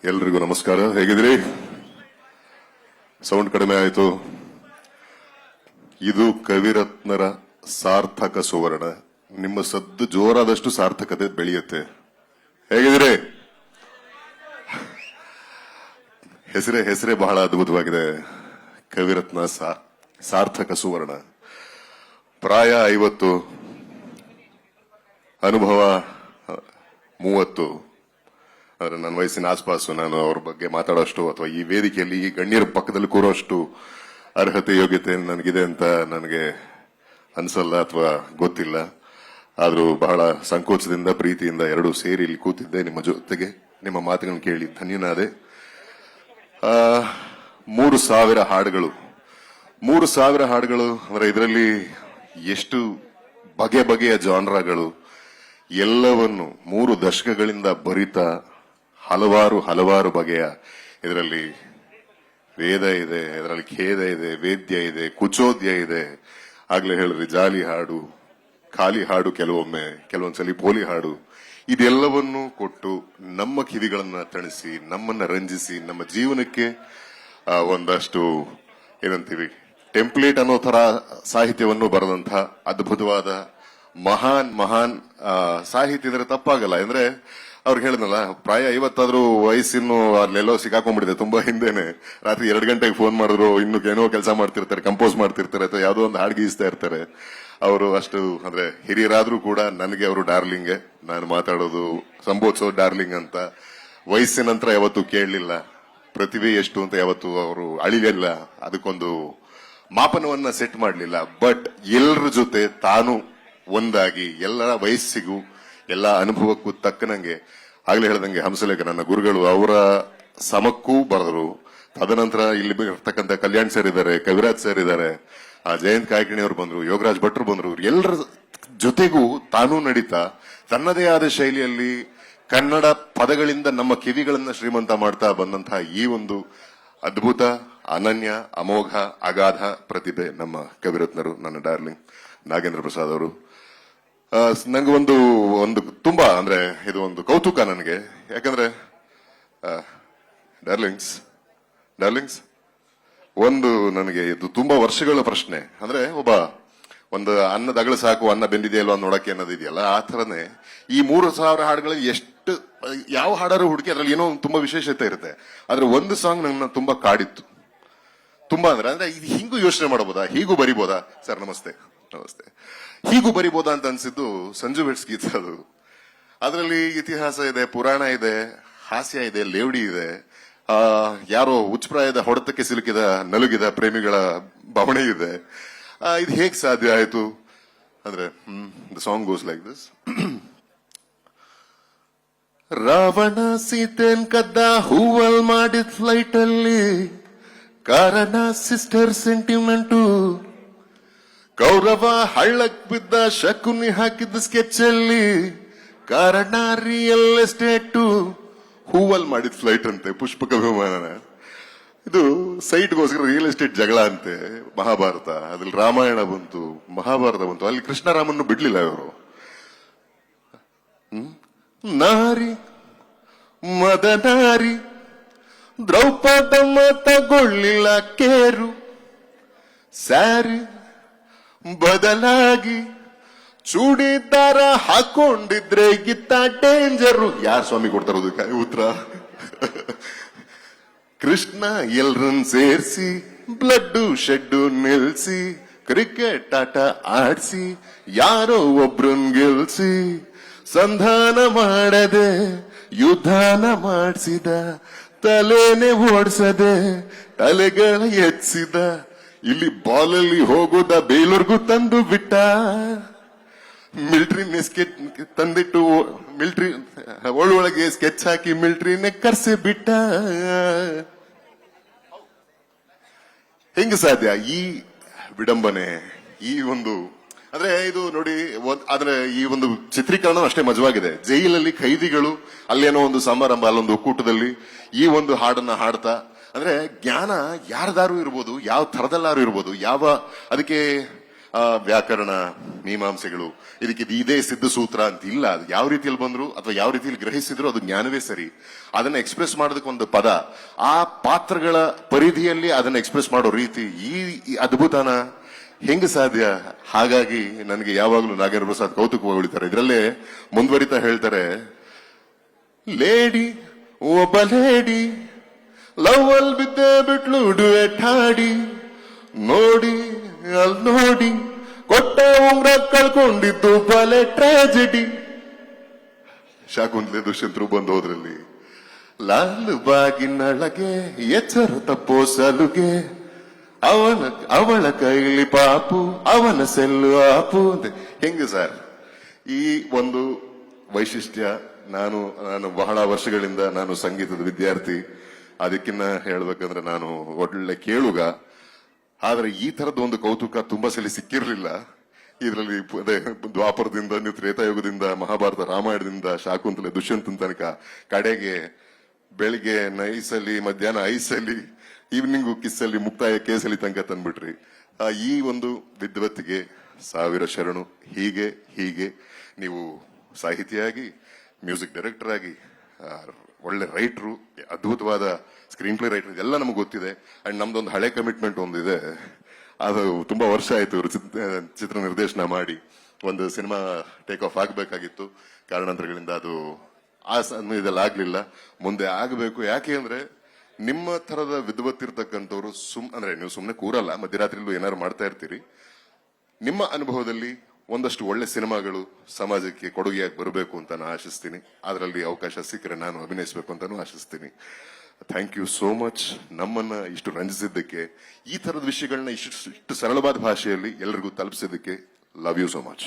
ಎಲ್ರಿಗೂ ನಮಸ್ಕಾರ. ಹೇಗಿದ್ರಿ? ಸೌಂಡ್ ಕಡಿಮೆ ಆಯಿತು. ಇದು ಕವಿರತ್ನರ ಸಾರ್ಥಕ ಸುವರ್ಣ. ನಿಮ್ಮ ಸದ್ದು ಜೋರಾದಷ್ಟು ಸಾರ್ಥಕತೆ ಬೆಳೆಯುತ್ತೆ. ಹೇಗಿದ್ರಿ? ಹೆಸರೇ ಬಹಳ ಅದ್ಭುತವಾಗಿದೆ. ಕವಿರತ್ನ ಸಾರ್ಥಕ ಸುವರ್ಣ. ಪ್ರಾಯ 50, ಅನುಭವ 30. ಆದ್ರೆ ನನ್ನ ವಯಸ್ಸಿನ ಆಸ್ಪಾಸು ನಾನು ಅವ್ರ ಬಗ್ಗೆ ಮಾತಾಡೋಷ್ಟು ಅಥವಾ ಈ ವೇದಿಕೆಯಲ್ಲಿ ಈ ಗಣ್ಯರ ಪಕ್ಕದಲ್ಲಿ ಕೂರೋಷ್ಟು ಅರ್ಹತೆ ಯೋಗ್ಯತೆ ನನಗಿದೆ ಅಂತ ನನಗೆ ಅನ್ಸಲ್ಲ ಅಥವಾ ಗೊತ್ತಿಲ್ಲ. ಆದ್ರೂ ಬಹಳ ಸಂಕೋಚದಿಂದ ಪ್ರೀತಿಯಿಂದ ಎರಡೂ ಸೇರಿ ಇಲ್ಲಿ ಕೂತಿದ್ದೆ ನಿಮ್ಮ ಜೊತೆಗೆ. ನಿಮ್ಮ ಮಾತುಗಳನ್ನು ಕೇಳಿ ಧನ್ಯನಾದೆ. 3,000 ಹಾಡುಗಳು. 3,000 ಹಾಡುಗಳು ಅಂದ್ರೆ ಇದರಲ್ಲಿ ಎಷ್ಟು ಬಗೆಯ ಜಾನ್ರಾಗಳು, ಎಲ್ಲವನ್ನು 3 ದಶಕಗಳಿಂದ ಬರಿತ ಹಲವಾರು ಬಗೆಯ. ಇದರಲ್ಲಿ ವೇದ ಇದೆ, ಇದರಲ್ಲಿ ಖೇದ ಇದೆ, ವೇದ್ಯ ಇದೆ, ಕುಚೋದ್ಯ ಇದೆ. ಆಗ್ಲೇ ಹೇಳಿದ್ರಿ ಜಾಲಿ ಹಾಡು, ಖಾಲಿ ಹಾಡು, ಕೆಲವೊಂದ್ಸಲಿ ಪೋಲಿ ಹಾಡು. ಇದೆಲ್ಲವನ್ನೂ ಕೊಟ್ಟು ನಮ್ಮ ಕಿವಿಗಳನ್ನ ತಣಿಸಿ, ನಮ್ಮನ್ನ ರಂಜಿಸಿ, ನಮ್ಮ ಜೀವನಕ್ಕೆ ಒಂದಷ್ಟು ಏನಂತೀವಿ ಟೆಂಪ್ಲೇಟ್ ಅನ್ನೋ ತರ ಸಾಹಿತ್ಯವನ್ನು ಬರೆದಂತಹ ಅದ್ಭುತವಾದ ಮಹಾನ್ ಸಾಹಿತ್ಯ. ಇದ್ರೆ ತಪ್ಪಾಗಲ್ಲ. ಅಂದ್ರೆ ಅವ್ರಿಗೆ ಹೇಳಿದ್ನಲ್ಲ, ಪ್ರಾಯ 50 ವಯಸ್ಸಿನ್ನು ಅಲ್ಲೆಲ್ಲೋ ಸಿಕ್ಕಾಕೊಂಡ್ಬಿಟ್ಟಿದೆ. ತುಂಬಾ ಹಿಂದೆನೆ ರಾತ್ರಿ 2 ಗಂಟೆಗೆ ಫೋನ್ ಮಾಡಿದ್ರು, ಇನ್ನು ಏನೋ ಕೆಲಸ ಮಾಡ್ತಿರ್ತಾರೆ, ಕಂಪೋಸ್ ಮಾಡ್ತಿರ್ತಾರೆ ಅಥವಾ ಯಾವುದೋ ಒಂದು ಹಾಡು ಗೀಸ್ತಾ ಇರ್ತಾರೆ. ಅವರು ಅಷ್ಟು ಅಂದ್ರೆ ಹಿರಿಯರಾದ್ರೂ ಕೂಡ ನನಗೆ ಅವರು ಡಾರ್ಲಿಂಗ್. ನಾನು ಮಾತಾಡೋದು ಸಂಬೋಧಿಸೋ ಡಾರ್ಲಿಂಗ್ ಅಂತ. ವಯಸ್ಸಿನ ನಂತರ ಯಾವತ್ತೂ ಕೇಳಲಿಲ್ಲ. ಪ್ರತಿಭೆ ಎಷ್ಟು ಅಂತ ಯಾವತ್ತು ಅವರು ಅಳಿಲಿಲ್ಲ. ಅದಕ್ಕೊಂದು ಮಾಪನವನ್ನ ಸೆಟ್ ಮಾಡಲಿಲ್ಲ. ಬಟ್ ಎಲ್ಲರ ಜೊತೆ ತಾನು ಒಂದಾಗಿ, ಎಲ್ಲರ ವಯಸ್ಸಿಗೂ ಎಲ್ಲ ಅನುಭವಕ್ಕೂ ತಕ್ಕನಂಗೆ, ಆಗ್ಲೇ ಹೇಳ್ದಂಗೆ ಹಂಸಲೇಖ ನನ್ನ ಗುರುಗಳು, ಅವರ ಸಮಕ್ಕೂ ಬರೆದರು. ತದನಂತರ ಇಲ್ಲಿ ಇರ್ತಕ್ಕಂಥ ಕಲ್ಯಾಣ್ ಸರ್ ಇದ್ದಾರೆ, ಕವಿರಾಜ್ ಸರ್ ಇದ್ದಾರೆ, ಜಯಂತ್ ಕಾಯ್ಕಿಣಿ ಅವರು ಬಂದ್ರು, ಯೋಗರಾಜ್ ಭಟ್ರು ಬಂದ್ರು. ಎಲ್ಲರ ಜೊತೆಗೂ ತಾನೂ ನಡೀತಾ ತನ್ನದೇ ಆದ ಶೈಲಿಯಲ್ಲಿ ಕನ್ನಡ ಪದಗಳಿಂದ ನಮ್ಮ ಕಿವಿಗಳನ್ನ ಶ್ರೀಮಂತ ಮಾಡ್ತಾ ಬಂದಂತಹ ಈ ಒಂದು ಅದ್ಭುತ, ಅನನ್ಯ, ಅಮೋಘ, ಅಗಾಧ ಪ್ರತಿಭೆ ನಮ್ಮ ಕವಿರತ್ನರು, ನನ್ನ ಡಾರ್ಲಿಂಗ್ ನಾಗೇಂದ್ರ ಪ್ರಸಾದ್ ಅವರು. ನಂಗೆ ಒಂದು ತುಂಬಾ ಅಂದ್ರೆ ಇದು ಒಂದು ಕೌತುಕ ನನಗೆ. ಯಾಕಂದ್ರೆ ಡಾರ್ಲಿಂಗ್ಸ್ ಒಂದು ನನಗೆ ಇದು ತುಂಬಾ ವರ್ಷಗಳ ಪ್ರಶ್ನೆ. ಅಂದ್ರೆ ಒಂದು ಅನ್ನದ ಅಗಳು ಸಾಕು, ಅನ್ನ ಬೆಂದಿದೆಯಲ್ವಾ ನೋಡಕ್ಕೆ ಅನ್ನೋದಿದೆಯಲ್ಲ, ಆ ಥರನೇ ಈ 3,000 ಹಾಡುಗಳಲ್ಲಿ ಎಷ್ಟು ಯಾವ ಹಾಡಾರು ಹುಡುಕಿ ಅದ್ರಲ್ಲಿ ಏನೋ ತುಂಬಾ ವಿಶೇಷತೆ ಇರುತ್ತೆ. ಆದ್ರೆ ಒಂದು ಸಾಂಗ್ ನನ್ನ ತುಂಬಾ ಕಾಡಿತ್ತು. ತುಂಬಾ ಅಂದ್ರೆ ಇದು ಹಿಂಗೂ ಯೋಚನೆ ಮಾಡಬಹುದಾ, ಹೀಗೂ ಬರಿಬೋದಾ ಸರ್, ನಮಸ್ತೆ ಹೀಗೂ ಬರಿಬೋದಾ ಅಂತ ಅನ್ಸಿದ್ದು ಸಂಜು ಬೆಟ್ಸ್ ಗೀತ. ಅದು ಅದರಲ್ಲಿ ಇತಿಹಾಸ ಇದೆ, ಪುರಾಣ ಇದೆ, ಹಾಸ್ಯ ಇದೆ, ಲೇವಡಿ ಇದೆ, ಯಾರೋ ಉಚ್ಚಪ್ರಾಯದ ಹೊಡೆತಕ್ಕೆ ಸಿಲುಕಿದ ನಲುಗಿದ ಪ್ರೇಮಿಗಳ ಭಾವನೆ ಇದೆ. ಇದು ಹೇಗ್ ಸಾಧ್ಯ ಆಯ್ತು ಅಂದ್ರೆ the song goes like this. Ravana ಸೀತೆನ್ ಕದ್ದ ಹೂವಲ್ ಮಾಡಿದ ಫ್ಲೈಟ್ ಅಲ್ಲಿ, ಕಾರಣ ಸಿಸ್ಟರ್ ಸೆಂಟಿಮೆಂಟು. ಕೌರವ ಹಳ್ಳಕ್ ಬಿದ್ದ ಶಕುನಿ ಹಾಕಿದ್ದ ಸ್ಕೆಚ್ ಅಲ್ಲಿ, ಕಾರಣ ರಿಯಲ್ ಎಸ್ಟೇಟು. ಹೂವಲ್ ಮಾಡಿದ ಫ್ಲೈಟ್ ಅಂತೆ, ಪುಷ್ಪಕ ವಿಮಾನ. ಇದು ಸೈಟ್ಗೋಸ್ಕರ ರಿಯಲ್ ಎಸ್ಟೇಟ್ ಜಗಳ ಅಂತೆ. ಮಹಾಭಾರತ, ಅದ್ರಲ್ಲಿ ರಾಮಾಯಣ ಬಂತು, ಮಹಾಭಾರತ ಬಂತು. ಅಲ್ಲಿ ಕೃಷ್ಣರಾಮನ್ನು ಬಿಡ್ಲಿಲ್ಲ ಇವರು. ನಾರಿ ಮದನಾರಿ ದ್ರೌಪದಮ್ಮ ತಗೊಳ್ಳಿಲ್ಲ ಕೇರು, ಸ್ಯಾರಿ ಬದಲಾಗಿ ಚೂಡಿದಾರ ಹಾಕೊಂಡಿದ್ರೆ ಗಿತ್ತ ಡೇಂಜರು. ಯಾರು ಸ್ವಾಮಿ ಕೊಡ್ತಾರೋದು ಉತ್ತರ? ಕೃಷ್ಣ ಎಲ್ರನ್ ಸೇರ್ಸಿ ಬ್ಲಡ್ ಶೆಡ್ಡು ನಿಲ್ಸಿ, ಕ್ರಿಕೆಟ್ ಆಟ ಆಡ್ಸಿ ಯಾರೋ ಒಬ್ರನ್ ಗೆಲ್ಸಿ, ಸಂಧಾನ ಮಾಡದೆ ಯುದ್ಧಾನ ಮಾಡಿಸಿದ, ತಲೆನೆ ಓಡಿಸದೆ ತಲೆಗಳ ಎಚ್ಚಿದ. ಇಲ್ಲಿ ಬಾಲಲ್ಲಿ ಹೋಗೋದ ಬೇಲೂರ್ಗೂ ತಂದು ಬಿಟ್ಟ, ಮಿಲಿಟರಿನೇ ಸ್ಕೆಚ್ ತಂದಿಟ್ಟು ಮಿಲಿಟರಿ ಒಳಗೆ ಸ್ಕೆಚ್ ಹಾಕಿ ಮಿಲಿಟರಿನೇ ಕರ್ಸಿ ಬಿಟ್ಟ. ಹೆಂಗ ಸಾಧ್ಯ ಈ ವಿಡಂಬನೆ? ಈ ಒಂದು ಅಂದ್ರೆ ಇದು ನೋಡಿ, ಆದ್ರೆ ಈ ಒಂದು ಚಿತ್ರೀಕರಣ ಅಷ್ಟೇ ಮಜವಾಗಿದೆ. ಜೈಲಲ್ಲಿ ಖೈದಿಗಳು ಅಲ್ಲೇನೋ ಒಂದು ಸಮಾರಂಭ, ಅಲ್ಲೊಂದು ಒಕ್ಕೂಟದಲ್ಲಿ ಈ ಒಂದು ಹಾಡನ್ನ ಹಾಡ್ತಾ, ಅಂದ್ರೆ ಜ್ಞಾನ ಯಾರದಾರು ಇರ್ಬೋದು, ಯಾವ ಥರದಲ್ಲಾರು ಇರ್ಬೋದು, ಅದಕ್ಕೆ ವ್ಯಾಕರಣ ಮೀಮಾಂಸೆಗಳು ಇದಕ್ಕೆ ಇದೇ ಸಿದ್ಧ ಸೂತ್ರ ಅಂತ ಇಲ್ಲ. ಅದು ಯಾವ ರೀತಿಯಲ್ಲಿ ಬಂದ್ರು ಅಥವಾ ಯಾವ ರೀತಿಯಲ್ಲಿ ಗ್ರಹಿಸಿದ್ರು ಅದು ಜ್ಞಾನವೇ ಸರಿ. ಅದನ್ನ ಎಕ್ಸ್ಪ್ರೆಸ್ ಮಾಡೋದಕ್ಕೆ ಒಂದು ಪದ, ಆ ಪಾತ್ರಗಳ ಪರಿಧಿಯಲ್ಲಿ ಅದನ್ನ ಎಕ್ಸ್ಪ್ರೆಸ್ ಮಾಡೋ ರೀತಿ, ಈ ಅದ್ಭುತನ ಹೆಂಗ ಸಾಧ್ಯ? ಹಾಗಾಗಿ ನನಗೆ ಯಾವಾಗಲೂ ನಾಗೇಂದ್ರ ಪ್ರಸಾದ್ ಕೌತುಕ ಹೊಳಿತಾರೆ. ಇದರಲ್ಲೇ ಮುಂದುವರಿತಾ ಹೇಳ್ತಾರೆ, ಲೇಡಿ ಒಬ್ಬ ಲೇಡಿ ಲವ್ ಅಲ್ ಬಿದ್ದೆ ಬಿಟ್ಲು ಡುಯೆಟ್ ಹಾಡಿ, ನೋಡಿ ಅಲ್ ನೋಡಿ ಕೊಟ್ಟ ಉಂಗ್ರ ಕಳ್ಕೊಂಡಿದ್ದು ಬಲೆ ಟ್ರಾಜಿಡಿ. ಶಾಕುಂತಲೆ ದುಷ್ಯಂತರು ಬಂದು ಹೋದ್ರಲ್ಲಿ, ಲಾಲ್ ಬಾಗಿನೊಳಗೆ ಎಚ್ಚರ ತಪ್ಪೋ ಸಲುಗೆ, ಅವಳ ಕೈಲಿ ಪಾಪು ಅವನ ಸೆಲ್ಲು ಆಪು ಅಂತ. ಹೆಂಗ ಸರ್ ಈ ಒಂದು ವೈಶಿಷ್ಟ್ಯ? ನಾನು ಬಹಳ ವರ್ಷಗಳಿಂದ ನಾನು ಸಂಗೀತದ ವಿದ್ಯಾರ್ಥಿ, ಅದಕ್ಕಿನ್ನ ಹೇಳ್ಬೇಕಂದ್ರೆ ನಾನು ಒಳ್ಳೆ ಕೇಳುಗ. ಆದ್ರೆ ಈ ತರದ ಒಂದು ಕೌತುಕ ತುಂಬಾ ಸಲ ಸಿಕ್ಕಿರ್ಲಿಲ್ಲ. ಇದರಲ್ಲಿ ಅದೇ ದ್ವಾಪರದಿಂದ, ನೀವು ತ್ರೇತಾಯುಗದಿಂದ, ಮಹಾಭಾರತ ರಾಮಾಯಣದಿಂದ, ಶಾಕುಂತಲೆ ದುಷ್ಯಂತನ ತನಕ, ಕಡೆಗೆ ಬೆಳಿಗ್ಗೆ ನೈಸಲ್ಲಿ, ಮಧ್ಯಾಹ್ನ ಐಸಲ್ಲಿ, ಈವ್ನಿಂಗು ಕಿಸ್ಸಲ್ಲಿ, ಮುಕ್ತಾಯ ಕೇಸಲ್ಲಿ ತನಕ ತಂದ್ಬಿಟ್ರಿ. ಈ ಒಂದು ವಿದ್ವತ್ತಿಗೆ ಸಾವಿರ ಶರಣು. ಹೀಗೆ ಹೀಗೆ ನೀವು ಸಾಹಿತಿಯಾಗಿ, ಮ್ಯೂಸಿಕ್ ಡೈರೆಕ್ಟರ್ ಆಗಿ, ಒಳ್ಳೆ ರೈಟ್ರು, ಅದ್ಭುತವಾದ ಸ್ಕ್ರೀನ್ ಪ್ಲೇ ರೈಟರ್, ಇದೆಲ್ಲ ನಮ್ಗೆ ಗೊತ್ತಿದೆ. ಅಂಡ್ ನಮ್ದೊಂದು ಹಳೆ ಕಮಿಟ್ಮೆಂಟ್ ಒಂದಿದೆ. ಅದು ತುಂಬಾ ವರ್ಷ ಆಯ್ತು ಇವರು ಚಿತ್ರ ನಿರ್ದೇಶನ ಮಾಡಿ. ಒಂದು ಸಿನಿಮಾ ಟೇಕ್ ಆಫ್ ಆಗ್ಬೇಕಾಗಿತ್ತು, ಕಾರಣಾಂತರಗಳಿಂದ ಅದು ಆ ಇದೆಲ್ಲ ಆಗ್ಲಿಲ್ಲ. ಮುಂದೆ ಆಗಬೇಕು. ಯಾಕೆ ಅಂದ್ರೆ ನಿಮ್ಮ ತರದ ವಿದ್ವತ್ತಿರ್ತಕ್ಕಂಥವ್ರು ಅಂದ್ರೆ ನೀವು ಸುಮ್ಮನೆ ಕೂರಲ್ಲ, ಮಧ್ಯರಾತ್ರಿಲೂ ಏನಾದ್ರು ಮಾಡ್ತಾ ಇರ್ತೀರಿ. ನಿಮ್ಮ ಅನುಭವದಲ್ಲಿ ಒಂದಷ್ಟು ಒಳ್ಳೆ ಸಿನಿಮಾಗಳು ಸಮಾಜಕ್ಕೆ ಕೊಡುಗೆಯಾಗಿ ಬರಬೇಕು ಅಂತ ನಾನು ಆಶಿಸ್ತೀನಿ. ಅದರಲ್ಲಿ ಅವಕಾಶ ಸಿಕ್ಕರೆ ನಾನು ಅಭಿನಯಿಸಬೇಕು ಅಂತಾನು ಆಶಿಸ್ತೀನಿ. ಥ್ಯಾಂಕ್ ಯು ಸೋ ಮಚ್ ನಮ್ಮನ್ನ ಇಷ್ಟು ರಂಜಿಸಿದ್ದಕ್ಕೆ, ಈ ತರದ ವಿಷಯಗಳನ್ನ ಇಷ್ಟು ಸರಳವಾದ ಭಾಷೆಯಲ್ಲಿ ಎಲ್ಲರಿಗೂ ತಲುಪಿಸಿದ್ದಕ್ಕೆ. Love you so much.